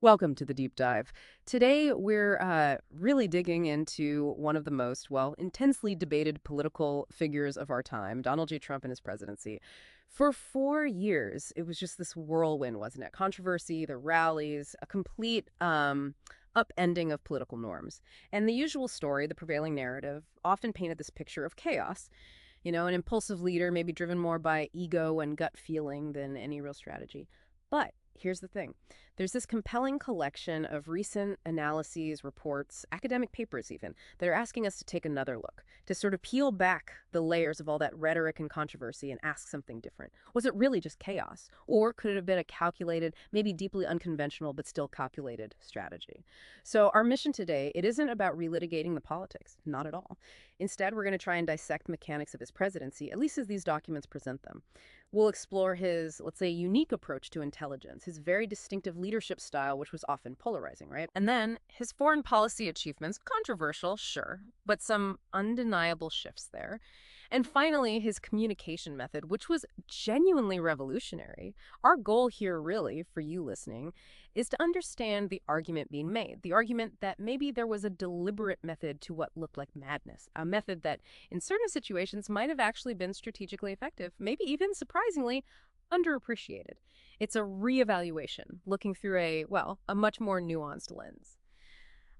Welcome to the deep dive. Today, we're really digging into one of the most, well, intensely debated political figures of our time, Donald J. Trump and his presidency. For 4 years, it was just this whirlwind, wasn't it? Controversy, the rallies, a complete upending of political norms. And the usual story, the prevailing narrative, often painted this picture of chaos. An impulsive leader, maybe driven more by ego and gut feeling than any real strategy. But here's the thing. There's this compelling collection of recent analyses, reports, academic papers even, that are asking us to take another look, to sort of peel back the layers of all that rhetoric and controversy and ask something different. Was it really just chaos? Or could it have been a calculated, maybe deeply unconventional, but still calculated strategy? So our mission today, it isn't about relitigating the politics, not at all. Instead, we're going to try and dissect the mechanics of his presidency, at least as these documents present them. We'll explore his, let's say, unique approach to intelligence, his very distinctive leadership style, which was often polarizing, right? And then his foreign policy achievements, controversial, sure, but some undeniable shifts there. And finally, his communication method, which was genuinely revolutionary. Our goal here, really, for you listening, is to understand the argument being made, the argument that maybe there was a deliberate method to what looked like madness, a method that in certain situations might have actually been strategically effective, maybe even surprisingly underappreciated. It's a reevaluation, looking through a much more nuanced lens.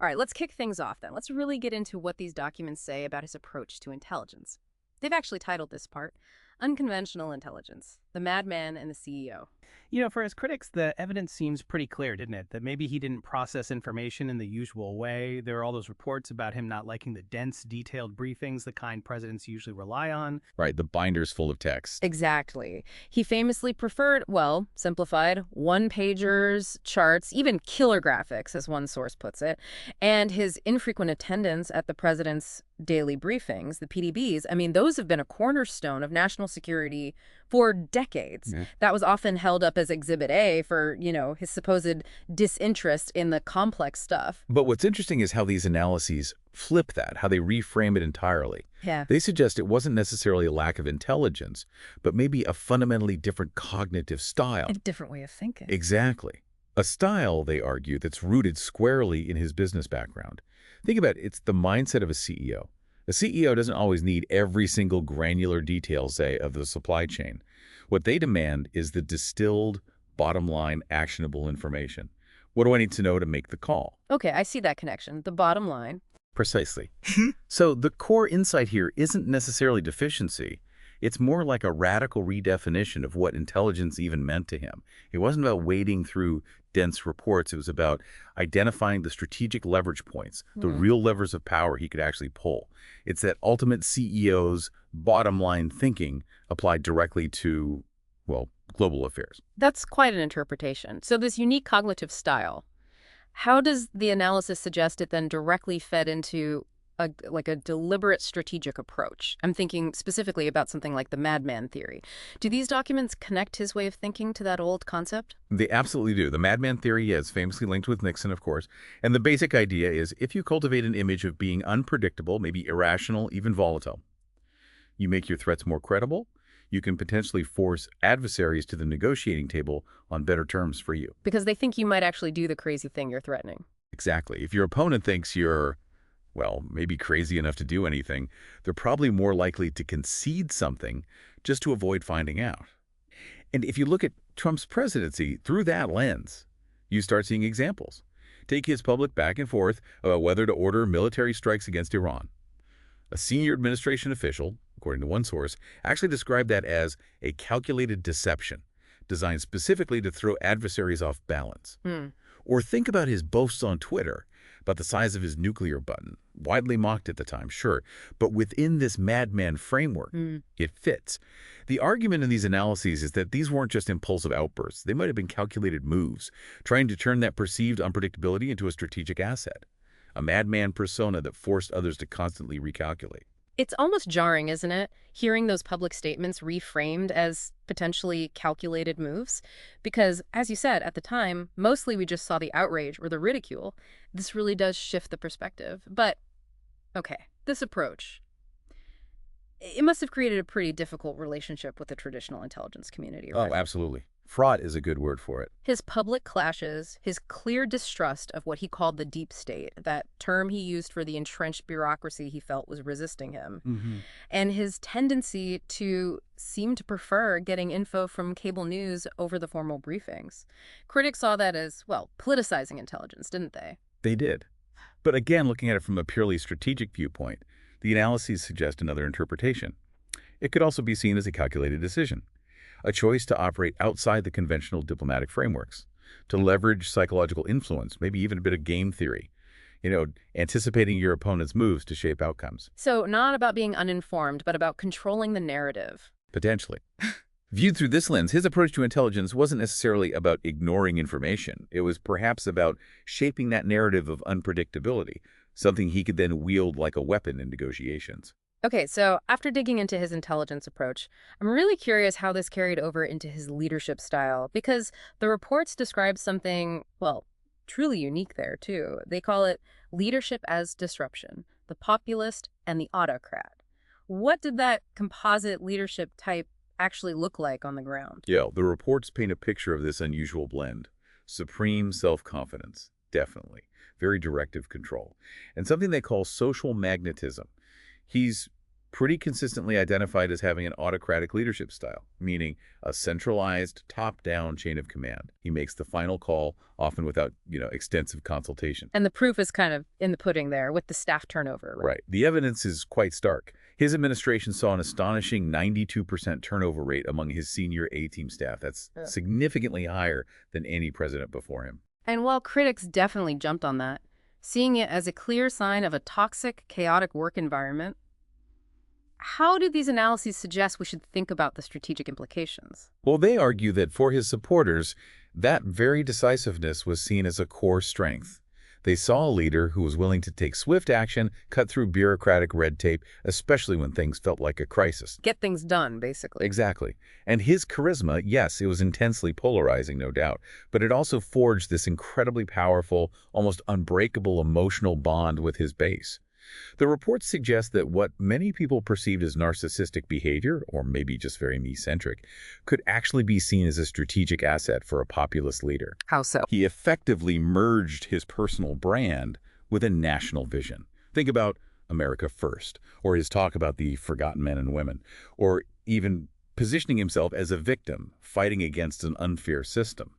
All right, let's kick things off then. Let's really get into what these documents say about his approach to intelligence. They've actually titled this part, Unconventional Intelligence, the Madman and the CEO. For his critics, the evidence seems pretty clear, didn't it? That maybe he didn't process information in the usual way. There are all those reports about him not liking the dense, detailed briefings, the kind presidents usually rely on. Right, the binder's full of text. Exactly. He famously preferred, well, simplified, one-pagers, charts, even killer graphics, as one source puts it. And his infrequent attendance at the president's daily briefings, the PDBs, I mean, those have been a cornerstone of national security for decades. Yeah. That was often held up as Exhibit A for, his supposed disinterest in the complex stuff. But what's interesting is how these analyses flip that, how they reframe it entirely. Yeah. They suggest it wasn't necessarily a lack of intelligence, but maybe a fundamentally different cognitive style. A different way of thinking. Exactly. A style, they argue, that's rooted squarely in his business background. Think about it, it's the mindset of a CEO. A CEO doesn't always need every single granular detail, say, of the supply chain. What they demand is the distilled, bottom-line, actionable information. What do I need to know to make the call? Okay, I see that connection. The bottom line. Precisely. So the core insight here isn't necessarily deficiency. It's more like a radical redefinition of what intelligence even meant to him. It wasn't about wading through dense reports. It was about identifying the strategic leverage points, the real levers of power he could actually pull. It's that ultimate CEO's bottom line thinking applied directly to, well, global affairs. That's quite an interpretation. So this unique cognitive style, how does the analysis suggest it then directly fed into a deliberate strategic approach? I'm thinking specifically about something like the madman theory. Do these documents connect his way of thinking to that old concept? They absolutely do. The madman theory is famously linked with Nixon, of course. And the basic idea is if you cultivate an image of being unpredictable, maybe irrational, even volatile, you make your threats more credible, you can potentially force adversaries to the negotiating table on better terms for you. Because they think you might actually do the crazy thing you're threatening. Exactly. If your opponent thinks you're, well, maybe crazy enough to do anything, they're probably more likely to concede something just to avoid finding out. And if you look at Trump's presidency through that lens, you start seeing examples. Take his public back and forth about whether to order military strikes against Iran. A senior administration official, according to one source, actually described that as a calculated deception designed specifically to throw adversaries off balance. Or think about his boasts on Twitter about the size of his nuclear button, widely mocked at the time, sure, but within this madman framework, it fits. The argument in these analyses is that these weren't just impulsive outbursts. They might have been calculated moves, trying to turn that perceived unpredictability into a strategic asset, a madman persona that forced others to constantly recalculate. It's almost jarring, isn't it, hearing those public statements reframed as potentially calculated moves? Because, as you said, at the time, mostly we just saw the outrage or the ridicule. This really does shift the perspective. But, okay, this approach, it must have created a pretty difficult relationship with the traditional intelligence community, right? Oh, absolutely. Fraught is a good word for it. His public clashes, his clear distrust of what he called the deep state, that term he used for the entrenched bureaucracy he felt was resisting him, Hmm. and his tendency to seem to prefer getting info from cable news over the formal briefings. Critics saw that as, well, politicizing intelligence, didn't they? They did. But again, looking at it from a purely strategic viewpoint, the analyses suggest another interpretation. It could also be seen as a calculated decision, a choice to operate outside the conventional diplomatic frameworks, to leverage psychological influence, maybe even a bit of game theory, anticipating your opponent's moves to shape outcomes. So not about being uninformed, but about controlling the narrative. Potentially. Viewed through this lens, his approach to intelligence wasn't necessarily about ignoring information. It was perhaps about shaping that narrative of unpredictability, something he could then wield like a weapon in negotiations. Okay, so after digging into his intelligence approach, I'm really curious how this carried over into his leadership style, because the reports describe something, well, truly unique there, too. They call it leadership as disruption, the populist and the autocrat. What did that composite leadership type actually look like on the ground? Yeah, the reports paint a picture of this unusual blend. Supreme self-confidence, definitely. Very directive control. And something they call social magnetism. He's pretty consistently identified as having an autocratic leadership style, meaning a centralized, top-down chain of command. He makes the final call, often without, extensive consultation. And the proof is kind of in the pudding there with the staff turnover, right? Right. The evidence is quite stark. His administration saw an astonishing 92% turnover rate among his senior A-team staff. That's Yeah. significantly higher than any president before him. And while critics definitely jumped on that, seeing it as a clear sign of a toxic, chaotic work environment, how do these analyses suggest we should think about the strategic implications? Well, they argue that for his supporters, that very decisiveness was seen as a core strength. They saw a leader who was willing to take swift action, cut through bureaucratic red tape, especially when things felt like a crisis. Get things done, basically. Exactly. And his charisma, yes, it was intensely polarizing, no doubt, but it also forged this incredibly powerful, almost unbreakable emotional bond with his base. The reports suggest that what many people perceived as narcissistic behavior, or maybe just very me-centric, could actually be seen as a strategic asset for a populist leader. How so? He effectively merged his personal brand with a national vision. Think about America First, or his talk about the forgotten men and women, or even positioning himself as a victim, fighting against an unfair system.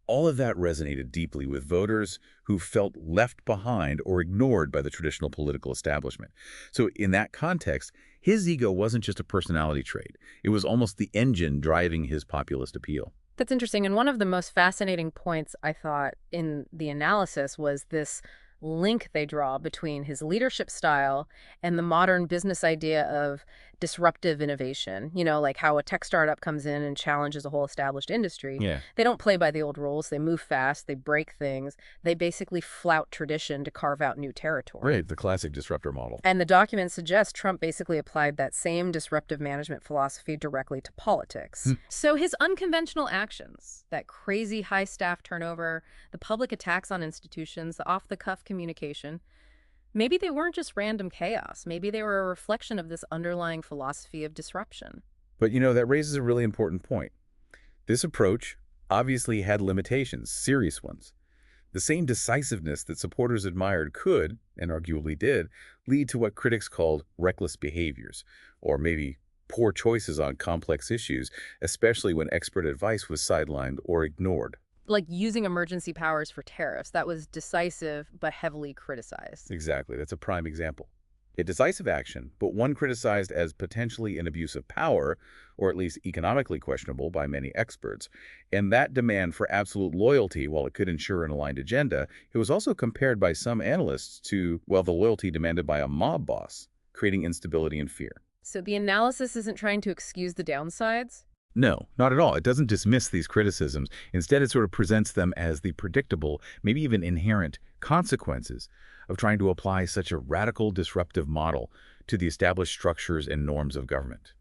All of that resonated deeply with voters who felt left behind or ignored by the traditional political establishment. So in that context, his ego wasn't just a personality trait. It was almost the engine driving his populist appeal. That's interesting. And one of the most fascinating points I thought in the analysis was this link they draw between his leadership style and the modern business idea of disruptive innovation. Like how a tech startup comes in and challenges a whole established industry. Yeah. They don't play by the old rules. They move fast. They break things. They basically flout tradition to carve out new territory. Right, the classic disruptor model. And the documents suggest Trump basically applied that same disruptive management philosophy directly to politics. So his unconventional actions, that crazy high staff turnover, the public attacks on institutions, the off-the-cuff communication, maybe they weren't just random chaos. Maybe they were a reflection of this underlying philosophy of disruption. But that raises a really important point. This approach obviously had limitations, serious ones. The same decisiveness that supporters admired could, and arguably did, lead to what critics called reckless behaviors, or maybe poor choices on complex issues, especially when expert advice was sidelined or ignored. Like using emergency powers for tariffs. That was decisive but heavily criticized. Exactly, that's a prime example. A decisive action, but one criticized as potentially an abuse of power, or at least economically questionable by many experts. And that demand for absolute loyalty, while it could ensure an aligned agenda, it was also compared by some analysts to, well, the loyalty demanded by a mob boss, creating instability and fear. So the analysis isn't trying to excuse the downsides? No, not at all. It doesn't dismiss these criticisms. Instead, it sort of presents them as the predictable, maybe even inherent consequences of trying to apply such a radical disruptive model to the established structures and norms of government.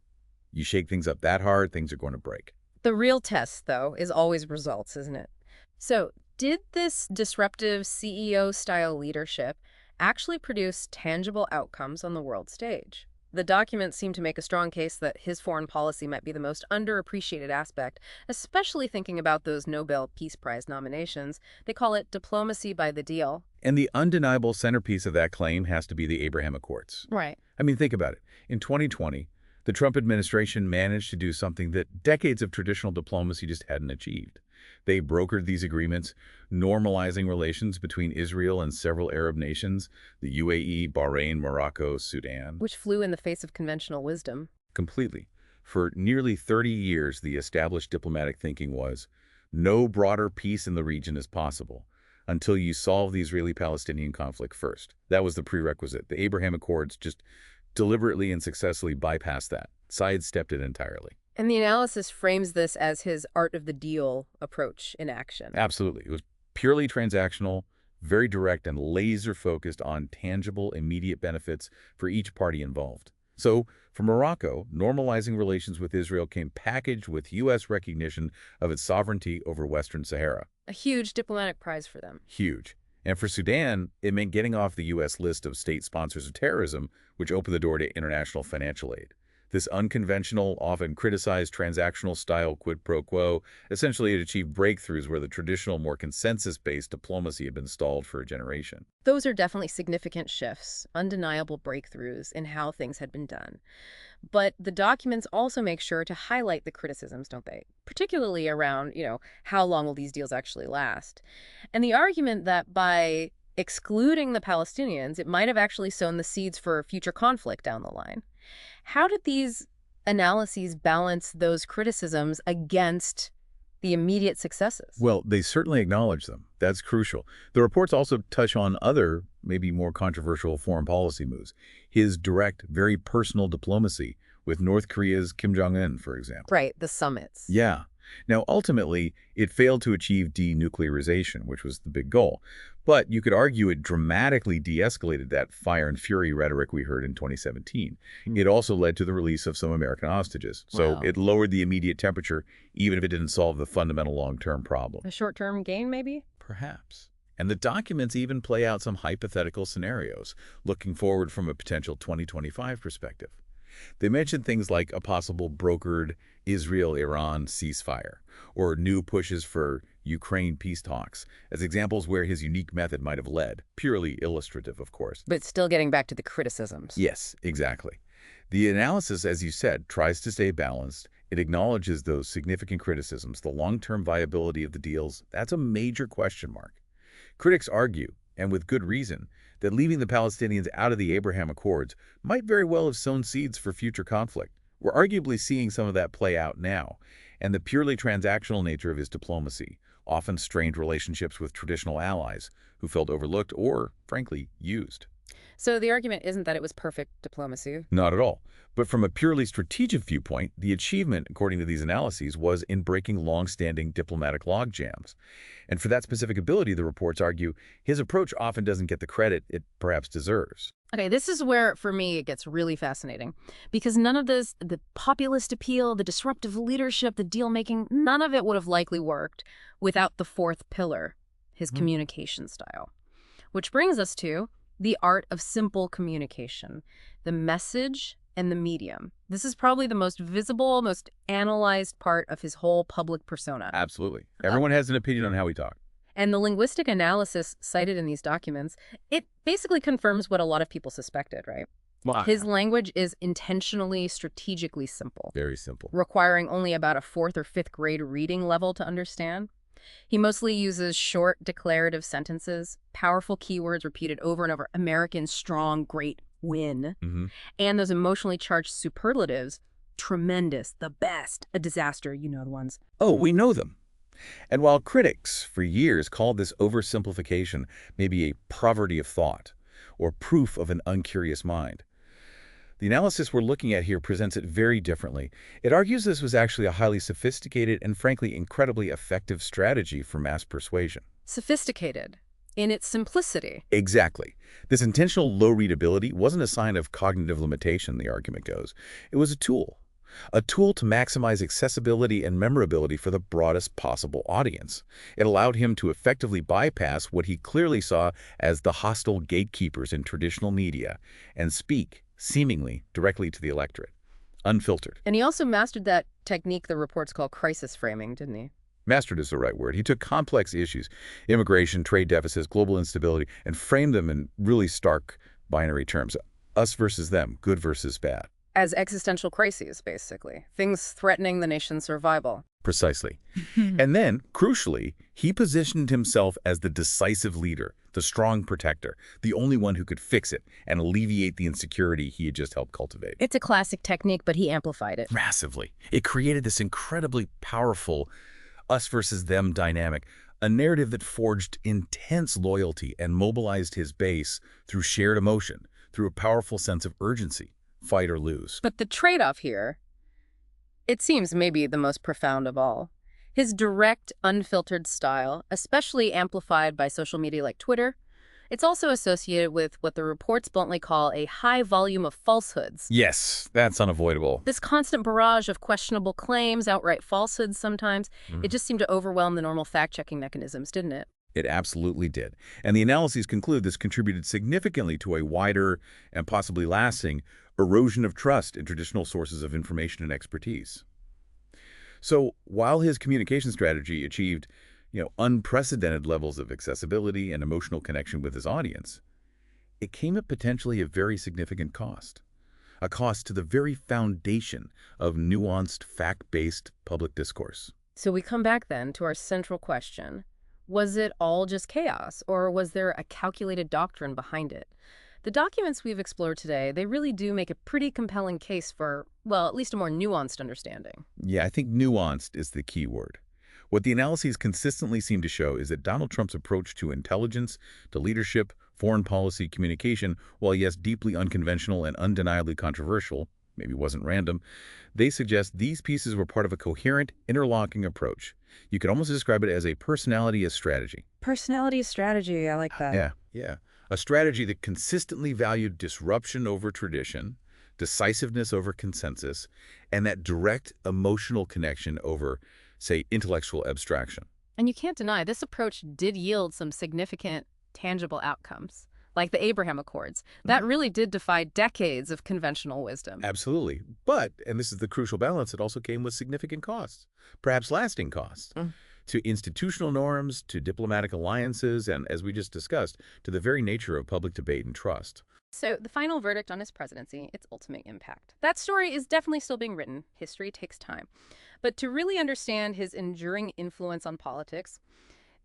You shake things up that hard, things are going to break. The real test, though, is always results, isn't it? So did this disruptive CEO-style leadership actually produce tangible outcomes on the world stage? The documents seem to make a strong case that his foreign policy might be the most underappreciated aspect, especially thinking about those Nobel Peace Prize nominations. They call it diplomacy by the deal. And the undeniable centerpiece of that claim has to be the Abraham Accords. Right. I mean, think about it. In 2020, the Trump administration managed to do something that decades of traditional diplomacy just hadn't achieved. They brokered these agreements, normalizing relations between Israel and several Arab nations, the UAE, Bahrain, Morocco, Sudan. Which flew in the face of conventional wisdom. Completely. For nearly 30 years, the established diplomatic thinking was, no broader peace in the region is possible until you solve the Israeli-Palestinian conflict first. That was the prerequisite. The Abraham Accords just deliberately and successfully bypassed that, sidestepped it entirely. And the analysis frames this as his art of the deal approach in action. Absolutely. It was purely transactional, very direct, and laser-focused on tangible, immediate benefits for each party involved. So, for Morocco, normalizing relations with Israel came packaged with U.S. recognition of its sovereignty over Western Sahara. A huge diplomatic prize for them. Huge. And for Sudan, it meant getting off the U.S. list of state sponsors of terrorism, which opened the door to international financial aid. This unconventional, often criticized transactional style quid pro quo essentially had achieved breakthroughs where the traditional, more consensus-based diplomacy had been stalled for a generation. Those are definitely significant shifts, undeniable breakthroughs in how things had been done. But the documents also make sure to highlight the criticisms, don't they? Particularly around, how long will these deals actually last? And the argument that by excluding the Palestinians, it might have actually sown the seeds for future conflict down the line. How did these analyses balance those criticisms against the immediate successes? Well, they certainly acknowledge them. That's crucial. The reports also touch on other, maybe more controversial foreign policy moves. His direct, very personal diplomacy with North Korea's Kim Jong-un, for example. Right, the summits. Yeah. Now, ultimately, it failed to achieve denuclearization, which was the big goal. But you could argue it dramatically de-escalated that fire and fury rhetoric we heard in 2017. It also led to the release of some American hostages. So Wow. it lowered the immediate temperature, even if it didn't solve the fundamental long-term problem. A short-term gain, maybe? Perhaps. And the documents even play out some hypothetical scenarios, looking forward from a potential 2025 perspective. They mention things like a possible brokered Israel-Iran ceasefire or new pushes for Ukraine peace talks as examples where his unique method might have led, purely illustrative, of course. But still getting back to the criticisms. Yes, exactly. The analysis, as you said, tries to stay balanced. It acknowledges those significant criticisms. The long-term viability of the deals, that's a major question mark. Critics argue, and with good reason, that leaving the Palestinians out of the Abraham Accords might very well have sown seeds for future conflict. We're arguably seeing some of that play out now, and the purely transactional nature of his diplomacy often strained relationships with traditional allies who felt overlooked or, frankly, used. So the argument isn't that it was perfect diplomacy. Not at all. But from a purely strategic viewpoint, the achievement, according to these analyses, was in breaking long-standing diplomatic logjams. And for that specific ability, the reports argue, his approach often doesn't get the credit it perhaps deserves. Okay, this is where, for me, it gets really fascinating. Because none of this, the populist appeal, the disruptive leadership, the deal-making, none of it would have likely worked without the fourth pillar, his communication style. Which brings us to the art of simple communication, the message and the medium. This is probably the most visible, most analyzed part of his whole public persona. Absolutely. Everyone has an opinion on how we talk. And the linguistic analysis cited in these documents, it basically confirms what a lot of people suspected, right? His language is intentionally, strategically simple, Very simple. requiring only about a 4th or 5th grade reading level to understand. He mostly uses short, declarative sentences, powerful keywords repeated over and over, American, strong, great, win, and those emotionally charged superlatives, tremendous, the best, a disaster, you know the ones. Oh, we know them. And while critics for years called this oversimplification maybe a poverty of thought or proof of an uncurious mind, the analysis we're looking at here presents it very differently. It argues this was actually a highly sophisticated and frankly incredibly effective strategy for mass persuasion. Sophisticated in its simplicity. Exactly. This intentional low readability wasn't a sign of cognitive limitation, the argument goes. It was a tool to maximize accessibility and memorability for the broadest possible audience. It allowed him to effectively bypass what he clearly saw as the hostile gatekeepers in traditional media and speak seemingly directly to the electorate, unfiltered. And he also mastered that technique the reports call crisis framing, didn't he? Mastered is the right word. He took complex issues, immigration, trade deficits, global instability, and framed them in really stark binary terms. Us versus them, good versus bad. As existential crises, basically. Things threatening the nation's survival. Precisely. And then, crucially, he positioned himself as the decisive leader, the strong protector, the only one who could fix it and alleviate the insecurity he had just helped cultivate. It's a classic technique, but he amplified it. Massively. It created this incredibly powerful us versus them dynamic, a narrative that forged intense loyalty and mobilized his base through shared emotion, through a powerful sense of urgency, fight or lose. But the trade-off here, it seems maybe the most profound of all. His direct, unfiltered style, especially amplified by social media like Twitter, it's also associated with what the reports bluntly call a high volume of falsehoods. Yes, that's unavoidable. This constant barrage of questionable claims, outright falsehoods sometimes, it just seemed to overwhelm the normal fact-checking mechanisms, didn't it? It absolutely did. And the analyses conclude this contributed significantly to a wider and possibly lasting erosion of trust in traditional sources of information and expertise. So while his communication strategy achieved, unprecedented levels of accessibility and emotional connection with his audience, it came at potentially a very significant cost. A cost to the very foundation of nuanced, fact-based public discourse. So we come back then to our central question. Was it all just chaos, or was there a calculated doctrine behind it? The documents we've explored today, they really do make a pretty compelling case for, well, at least a more nuanced understanding. Yeah, I think nuanced is the key word. What the analyses consistently seem to show is that Donald Trump's approach to intelligence, to leadership, foreign policy, communication, while yes, deeply unconventional and undeniably controversial, maybe wasn't random, they suggest these pieces were part of a coherent, interlocking approach. You could almost describe it as a personality as strategy. Personality strategy, I like that. Yeah. A strategy that consistently valued disruption over tradition, decisiveness over consensus, and that direct emotional connection over, say, intellectual abstraction. And you can't deny this approach did yield some significant, tangible outcomes, like the Abraham Accords. That really did defy decades of conventional wisdom. Absolutely. But, and this is the crucial balance, it also came with significant costs, perhaps lasting costs, to institutional norms, to diplomatic alliances, and, as we just discussed, to the very nature of public debate and trust. So the final verdict on his presidency, its ultimate impact. That story is definitely still being written. History takes time. But to really understand his enduring influence on politics,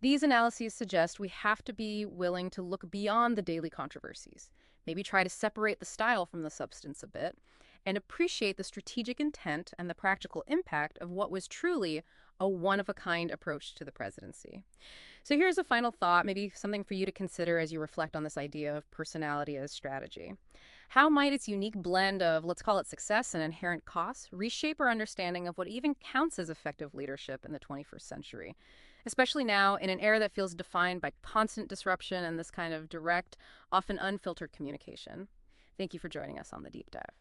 these analyses suggest we have to be willing to look beyond the daily controversies, maybe try to separate the style from the substance a bit, and appreciate the strategic intent and the practical impact of what was truly a one-of-a-kind approach to the presidency. So here's a final thought, maybe something for you to consider as you reflect on this idea of personality as strategy. How might its unique blend of, let's call it success and inherent costs, reshape our understanding of what even counts as effective leadership in the 21st century? Especially now, in an era that feels defined by constant disruption and this kind of direct, often unfiltered communication. Thank you for joining us on The Deep Dive.